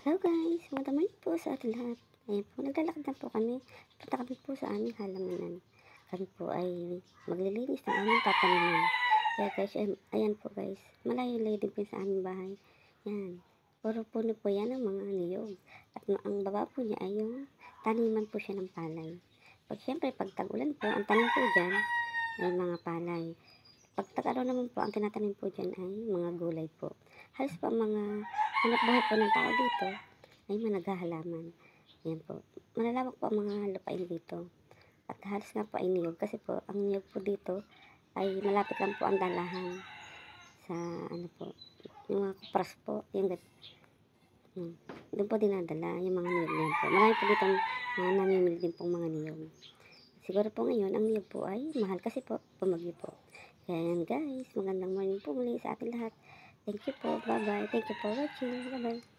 Hello guys, magandang morning po sa ating lahat. Ayan po, naglalakad na po kami. Punta kami po sa aming halamanan. Kami po ay maglilinis ng aming tataniman. Kaya guys, ayan po guys, malayo-layo din po sa aming bahay. Yan, puro puno po yan ng mga niyog. At ang baba po niya ay yung taniman po siya ng palay. Siyempre, pag tag-ulan po, ang tanim po dyan ay mga palay. Pag tag-araw naman po, ang tinatanim po dyan ay mga gulay po. Halos pa mga hanap buhay po ng tao dito ay managhahalaman. Yan po. Malalawak po ang mga lupain dito. At halos nga po ay niyog kasi po, ang niyog po dito ay malapit lang po ang dalahan sa ano po, yung mga kupras po, yung doon po dinadala yung mga niyog yan po. Marami po dito mga namimili din pong mga niyog. Siguro po ngayon, ang niyog po ay mahal kasi po, pumagyo po. Kaya yan guys, magandang morning po muli sa ating lahat. Thank you po, bye bye. Thank you for watching, bye bye.